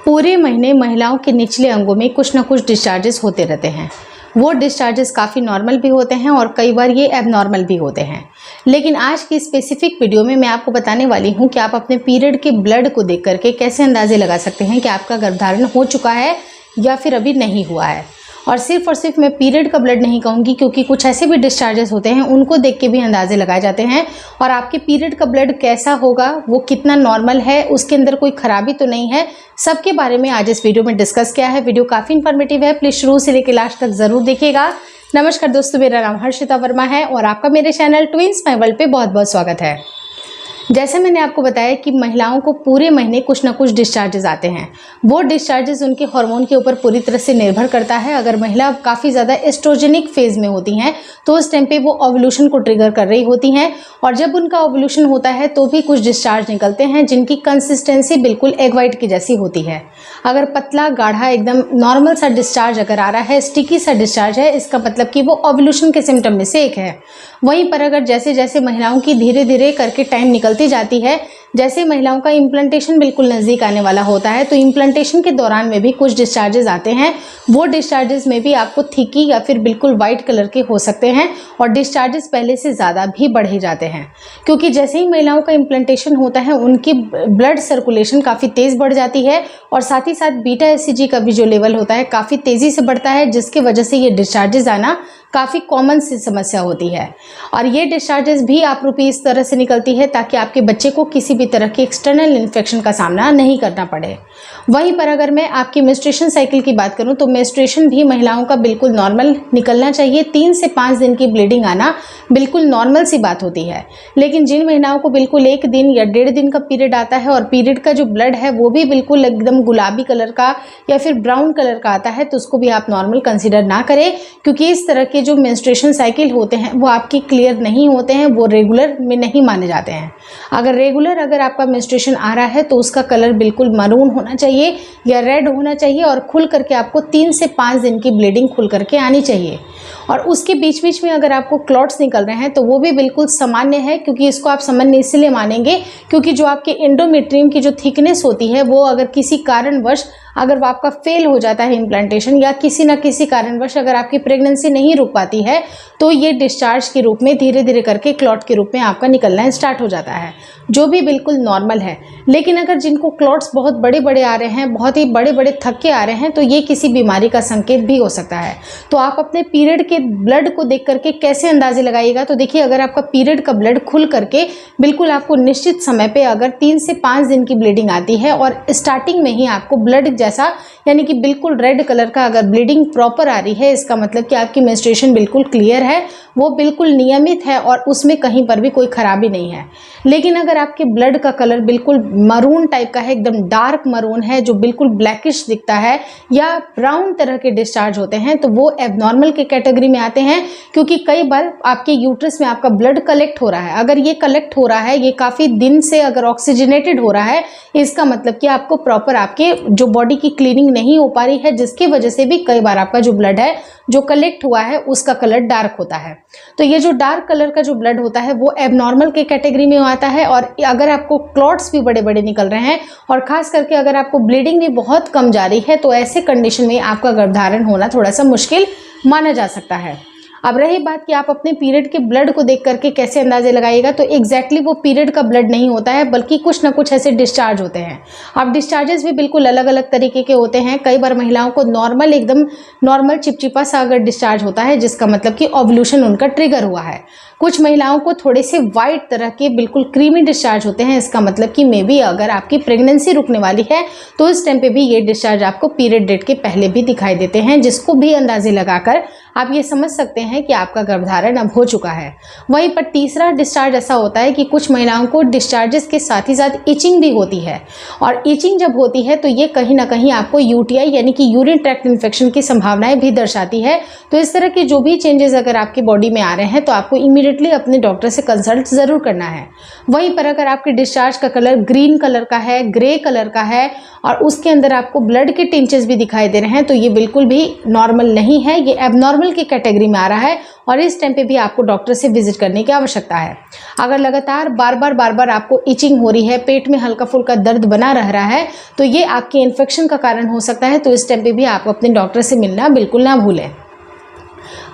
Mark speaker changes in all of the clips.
Speaker 1: पूरे महीने महिलाओं के निचले अंगों में कुछ ना कुछ डिस्चार्जेस होते रहते हैं। वो डिस्चार्जेस काफ़ी नॉर्मल भी होते हैं और कई बार ये एबनॉर्मल भी होते हैं। लेकिन आज की स्पेसिफिक वीडियो में मैं आपको बताने वाली हूँ कि आप अपने पीरियड के ब्लड को देख करके कैसे अंदाजे लगा सकते हैं कि आपका गर्भधारण हो चुका है या फिर अभी नहीं हुआ है। और सिर्फ मैं पीरियड का ब्लड नहीं कहूँगी, क्योंकि कुछ ऐसे भी डिस्चार्जेस होते हैं उनको देख के भी अंदाजे लगाए जाते हैं। और आपके पीरियड का ब्लड कैसा होगा, वो कितना नॉर्मल है, उसके अंदर कोई खराबी तो नहीं है, सबके बारे में आज इस वीडियो में डिस्कस किया है। वीडियो काफ़ी इन्फॉर्मेटिव है, प्लीज़ शुरू से लेकर लास्ट तक ज़रूर देखिएगा। नमस्कार दोस्तों, मेरा नाम हर्षिता वर्मा है और आपका मेरे चैनल ट्विंस माय वर्ल्ड पे बहुत बहुत स्वागत है। जैसे मैंने आपको बताया कि महिलाओं को पूरे महीने कुछ ना कुछ डिस्चार्जेस आते हैं। वो डिस्चार्जेस उनके हार्मोन के ऊपर पूरी तरह से निर्भर करता है। अगर महिला काफ़ी ज़्यादा एस्ट्रोजेनिक फेज़ में होती हैं तो उस टाइम पे वो ओव्यूलेशन को ट्रिगर कर रही होती हैं, और जब उनका ओव्यूलेशन होता है तो भी कुछ डिस्चार्ज निकलते हैं जिनकी कंसिस्टेंसी बिल्कुल एग वाइट की जैसी होती है। अगर पतला गाढ़ा एकदम नॉर्मल सा डिस्चार्ज अगर आ रहा है, स्टिकी सा डिस्चार्ज है, इसका मतलब कि वो ओव्यूलेशन के सिम्टम में से एक है। वहीं पर अगर जैसे जैसे महिलाओं की धीरे धीरे करके टाइम निकलती जाती है, जैसे महिलाओं का इम्प्लांटेशन बिल्कुल नज़दीक आने वाला होता है, तो इम्प्लांटेशन के दौरान में भी कुछ डिस्चार्जेस आते हैं। वो डिस्चार्जेस में भी आपको थिकी या फिर बिल्कुल वाइट कलर के हो सकते हैं, और डिस्चार्जेस पहले से ज़्यादा भी बढ़े जाते हैं, क्योंकि जैसे ही महिलाओं का इम्प्लांटेशन होता है उनकी ब्लड सर्कुलेशन काफ़ी तेज़ बढ़ जाती है, और साथ ही साथ बीटा एचसीजी का भी जो लेवल होता है काफ़ी तेज़ी से बढ़ता है, जिसकी वजह से ये डिस्चार्जेस आना काफ़ी कॉमन सी समस्या होती है। और ये डिस्चार्जेस भी आप रूपी इस तरह से निकलती है ताकि आपके बच्चे को किसी भी तरह की एक्सटर्नल इन्फेक्शन का सामना नहीं करना पड़े। वहीं पर अगर मैं आपकी मेंस्ट्रुएशन साइकिल की बात करूं तो मेंस्ट्रुएशन भी महिलाओं का बिल्कुल नॉर्मल निकलना चाहिए। 3 से 5 दिन की ब्लीडिंग आना बिल्कुल नॉर्मल सी बात होती है। लेकिन जिन महिलाओं को बिल्कुल 1 दिन या 1.5 दिन का पीरियड आता है और पीरियड का जो ब्लड है वो भी बिल्कुल एकदम गुलाबी कलर का या फिर ब्राउन कलर का आता है, तो उसको भी आप नॉर्मल कंसिडर ना करें, क्योंकि इस तरह के जो मेंस्ट्रुएशन साइकिल होते हैं वो आपके क्लियर नहीं होते हैं, वो रेगुलर में नहीं माने जाते हैं। अगर आपका मेंस्ट्रुएशन आ रहा है तो उसका कलर बिल्कुल मरून होना चाहिए या रेड होना चाहिए, और खुल करके आपको 3 से 5 दिन की ब्लीडिंग खुल करके आनी चाहिए। और उसके बीच बीच में अगर आपको क्लॉट्स निकल रहे हैं तो वो भी बिल्कुल सामान्य है, क्योंकि इसको आप सामान्य इसलिए मानेंगे क्योंकि जो आपके एंडोमेट्रियम की जो थिकनेस होती है वो अगर किसी कारणवश अगर वो आपका फेल हो जाता है इम्प्लांटेशन, या किसी न किसी कारणवश अगर आपकी प्रेगनेंसी नहीं रुक पाती है, तो ये डिस्चार्ज के रूप में धीरे धीरे करके क्लॉट के रूप में आपका निकलना स्टार्ट हो जाता है, जो भी बिल्कुल नॉर्मल है। लेकिन अगर जिनको क्लॉट्स बहुत बड़े बड़े आ रहे हैं, बहुत ही बड़े बड़े थक्के आ रहे हैं, तो ये किसी बीमारी का संकेत भी हो सकता है। तो आप अपने पीरियड के ब्लड को देख करके कैसे अंदाजे लगाइएगा, तो देखिए अगर आपका पीरियड का ब्लड खुल करके बिल्कुल आपको निश्चित समय पे अगर 3 से 5 दिन की ब्लीडिंग आती है और स्टार्टिंग में ही आपको ब्लड जैसा यानी कि बिल्कुल रेड कलर का अगर ब्लीडिंग प्रॉपर आ रही है, इसका मतलब कि आपकी मेंस्ट्रुएशन बिल्कुल क्लियर है, वो बिल्कुल नियमित है और उसमें कहीं पर भी कोई खराबी नहीं है। लेकिन अगर आपके ब्लड का कलर बिल्कुल मरून टाइप का है, एकदम डार्क मरून है, जो बिल्कुल ब्लैकिश दिखता है, या ब्राउन तरह के डिस्चार्ज होते हैं, तो वो एबनॉर्मल के कैटेगरी में आते हैं, क्योंकि कई बार आपके यूट्रस में आपका ब्लड कलेक्ट हो रहा है। अगर ये कलेक्ट हो रहा है, ये काफ़ी दिन से अगर ऑक्सीजनेटेड हो रहा है, इसका मतलब कि आपको प्रॉपर आपके जो बॉडी की क्लीनिंग नहीं हो पा रही है, जिसकी वजह से भी कई बार आपका जो ब्लड है जो कलेक्ट हुआ है उसका कलर डार्क होता है। तो ये जो डार्क कलर का जो ब्लड होता है वो एबनॉर्मल के कैटेगरी में आता है। और अगर आपको क्लॉट्स भी बड़े बड़े निकल रहे हैं और खास करके अगर आपको ब्लीडिंग भी बहुत कम जा रही है, तो ऐसे कंडीशन में आपका गर्भधारण होना थोड़ा सा मुश्किल माना जा सकता है। अब रही बात कि आप अपने पीरियड के ब्लड को देख करके कैसे अंदाजे लगाइएगा, तो एग्जैक्टली वो पीरियड का ब्लड नहीं होता है, बल्कि कुछ ना कुछ ऐसे डिस्चार्ज होते हैं। अब डिस्चार्जेस भी बिल्कुल अलग अलग तरीके के होते हैं। कई बार महिलाओं को नॉर्मल एकदम नॉर्मल चिपचिपा सा अगर डिस्चार्ज होता है, जिसका मतलब कि ओव्यूलेशन उनका ट्रिगर हुआ है। कुछ महिलाओं को थोड़े से वाइट तरह के बिल्कुल क्रीमी डिस्चार्ज होते हैं, इसका मतलब कि मे बी अगर आपकी प्रेगनेंसी रुकने वाली है तो इस टाइम पे भी ये डिस्चार्ज आपको पीरियड डेट के पहले भी दिखाई देते हैं, जिसको भी अंदाजे लगाकर आप ये समझ सकते हैं कि आपका गर्भधारण अब हो चुका है। वहीं पर तीसरा डिस्चार्ज ऐसा होता है कि कुछ महिलाओं को डिस्चार्जेस के साथ ही साथ इचिंग भी होती है, और इचिंग जब होती है तो ये कहीं ना कहीं आपको यूटीआई यानी कि यूरिन ट्रैक्ट इन्फेक्शन की संभावनाएं भी दर्शाती है। तो इस तरह के जो भी चेंजेस अगर आपकी बॉडी में आ रहे हैं तो आपको इमीडिएट इमीडिएटली अपने डॉक्टर से कंसल्ट ज़रूर करना है। वहीं पर अगर आपके डिस्चार्ज का कलर ग्रीन कलर का है, ग्रे कलर का है और उसके अंदर आपको ब्लड के टिंचेस भी दिखाई दे रहे हैं तो ये बिल्कुल भी नॉर्मल नहीं है, ये एबनॉर्मल की कैटेगरी में आ रहा है और इस टाइम पे भी आपको डॉक्टर से विजिट करने की आवश्यकता है। अगर लगातार बार बार आपको इचिंग हो रही है, पेट में हल्का फुल्का दर्द बना रह रहा है तो ये आपके इन्फेक्शन का कारण हो सकता है, तो इस टाइम पे भी आप अपने डॉक्टर से मिलना बिल्कुल ना भूलें।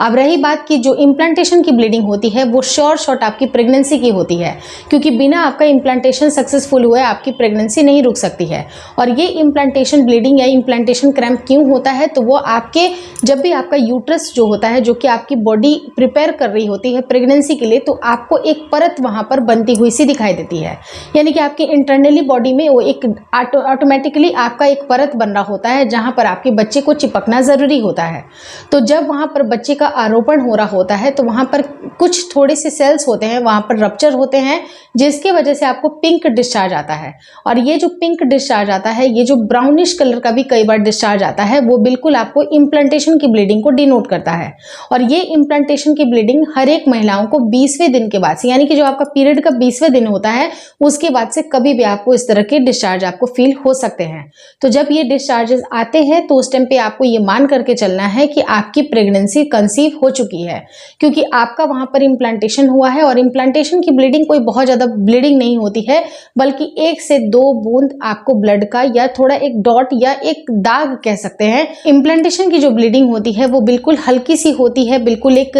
Speaker 1: अब रही बात कि जो इम्प्लांटेशन की ब्लीडिंग होती है वो श्योर शॉट आपकी प्रेगनेंसी की होती है, क्योंकि बिना आपका इम्प्लांटेशन सक्सेसफुल हुए आपकी प्रेगनेंसी नहीं रुक सकती है। और ये इम्प्लांटेशन ब्लीडिंग या इम्प्लांटेशन क्रैम्प क्यों होता है, तो वो आपके जब भी आपका यूट्रस जो होता है, जो कि आपकी बॉडी प्रिपेयर कर रही होती है प्रेगनेंसी के लिए, तो आपको एक परत वहाँ पर बनती हुई सी दिखाई देती है, यानी कि आपकी इंटरनली बॉडी में वो एक ऑटोमेटिकली आपका एक परत बन रहा होता है जहाँ पर आपके बच्चे को चिपकना ज़रूरी होता है। तो जब वहाँ पर बच्चे का आरोपण हो रहा होता है तो वहाँ पर कुछ थोड़े से सेल्स होते हैं, वहाँ पर रप्चर होते हैं, जिसकी वजह से आपको पिंक डिस्चार्ज आता है। और ये जो पिंक डिस्चार्ज आता है, ये जो ब्राउनिश कलर का भी कई बार डिस्चार्ज आता है, वो बिल्कुल आपको इम्प्लांटेशन की ब्लीडिंग को डिनोट करता है। और ये इम्प्लांटेशन की ब्लीडिंग हर एक महिलाओं को 20वें दिन के बाद से, यानी कि जो आपका पीरियड का 20वें दिन होता है उसके बाद से कभी भी आपको इस तरह के डिस्चार्ज आपको फील हो सकते हैं। तो जब ये डिस्चार्जेस आते हैं तो उस टाइम पे आपको ये मान करके चलना है कि आपकी प्रेगनेंसी कंसीव हो चुकी है, क्योंकि आपका वहां पर इम्प्लांटेशन हुआ है। और इम्प्लांटेशन की ब्लीडिंग कोई बहुत ज्यादा ब्लीडिंग नहीं होती है, बल्कि 1 से 2 बूंद आपको ब्लड का या थोड़ा एक डॉट या एक दाग कह सकते हैं। इम्प्लांटेशन की जो ब्लीडिंग होती है वो बिल्कुल हल्की सी होती है, बिल्कुल एक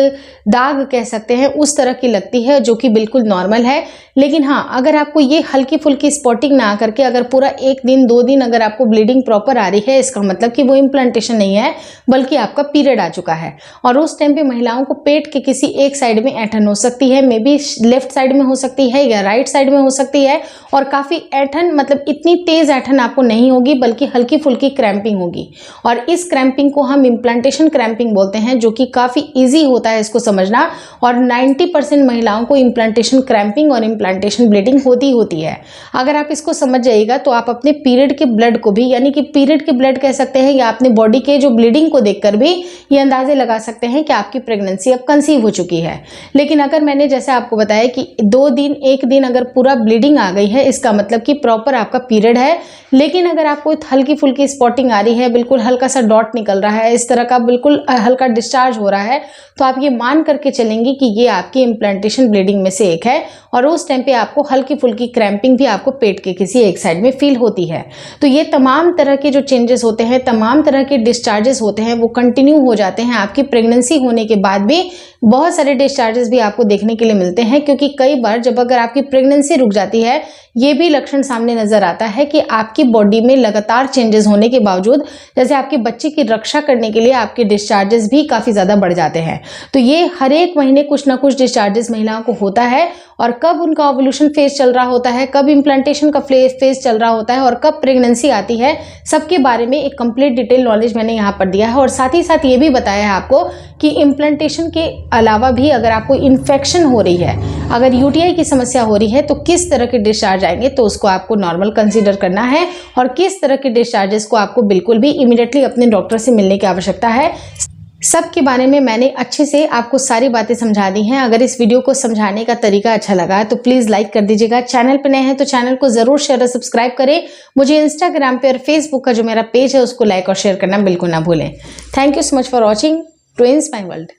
Speaker 1: दाग कह सकते हैं उस तरह की लगती है, जो कि बिल्कुल नॉर्मल है। लेकिन हाँ, अगर आपको ये हल्की फुल्की स्पॉटिंग ना आकर के अगर पूरा 1 दिन 2 दिन अगर आपको ब्लीडिंग प्रॉपर आ रही है, इसका मतलब कि वो इम्प्लांटेशन नहीं है बल्कि आपका पीरियड आ चुका है। और उस टाइम पे महिलाओं को पेट के किसी एक साइड में ऐंठन हो सकती है, मे बी लेफ्ट साइड में हो सकती है या राइट साइड में हो सकती है, और काफ़ी ऐंठन मतलब इतनी तेज ऐंठन आपको नहीं होगी बल्कि हल्की फुल्की क्रैम्पिंग होगी। और इस क्रैम्पिंग को हम इम्प्लांटेशन क्रैम्पिंग बोलते हैं, जो कि काफ़ी ईजी होता है इसको समझना। और 90% महिलाओं को इम्प्लांटेशन क्रैम्पिंग और इम्प्लांटेशन ब्लीडिंग होती है। अगर आप इसको समझ जाइएगा तो आप अपने पीरियड के ब्लड को भी, यानी कि पीरियड के ब्लड कह सकते हैं, या अपने बॉडी के जो ब्लीडिंग को देखकर भी ये अंदाजे लगा सकते हैं कि आपकी प्रेगनेंसी अब कंसीव हो चुकी है। लेकिन अगर मैंने जैसे आपको बताया कि 2 दिन 1 दिन अगर पूरा ब्लीडिंग आ गई है, इसका मतलब कि प्रॉपर आपका पीरियड है। लेकिन अगर आपको हल्की फुल्की स्पॉटिंग आ रही है, बिल्कुल हल्का सा डॉट निकल रहा है, इस तरह का बिल्कुल हल्का डिस्चार्ज हो रहा है, तो आप ये मान करके चलेंगे कि ये आपकी इम्प्लांटेशन ब्लीडिंग में से एक है। और उस टाइम पे आपको हल्की फुल्की क्रैम्पिंग भी आपको पेट के किसी एक साइड में फील होती है। तो ये तमाम तरह के जो चेंजेस होते हैं, तमाम तरह के डिस्चार्जेस होते हैं, वो कंटिन्यू हो जाते हैं। आपकी प्रेगनेंसी होने के बाद भी बहुत सारे डिस्चार्जेस भी आपको देखने के लिए मिलते हैं, क्योंकि कई बार जब अगर आपकी प्रेगनेंसी रुक जाती है, ये भी लक्षण सामने नजर आता है कि आपकी बॉडी में लगातार चेंजेस होने के बावजूद, जैसे आपके बच्चे की रक्षा करने के लिए आपके डिस्चार्जेस भी काफ़ी ज़्यादा बढ़ जाते हैं। तो ये हर एक महीने कुछ ना कुछ डिस्चार्जेस महिलाओं को होता है। और कब उनका ओव्यूलेशन फेज चल रहा होता है, कब इम्प्लांटेशन का फेज चल रहा होता है और कब प्रेगनेंसी आती है, सबके बारे में एक कंप्लीट डिटेल नॉलेज मैंने यहाँ पर दिया है। और साथ ही साथ ये भी बताया है आपको कि इम्प्लांटेशन के अलावा भी अगर आपको इन्फेक्शन हो रही है, अगर यूटीआई की समस्या हो रही है, तो किस तरह के डिस्चार्ज आएंगे, तो उसको आपको नॉर्मल कंसीडर करना है। और किस तरह के डिस्चार्जेस को आपको बिल्कुल भी इमीडिएटली अपने डॉक्टर से मिलने की आवश्यकता है, सब के बारे में मैंने अच्छे से आपको सारी बातें समझा दी हैं। अगर इस वीडियो को समझाने का तरीका अच्छा लगा तो प्लीज़ लाइक कर दीजिएगा। चैनल पर नए हैं तो चैनल को ज़रूर शेयर और सब्सक्राइब करें। मुझे इंस्टाग्राम पे और फेसबुक का जो मेरा पेज है उसको लाइक और शेयर करना बिल्कुल ना भूलें। Thank you so much for watching twins my world.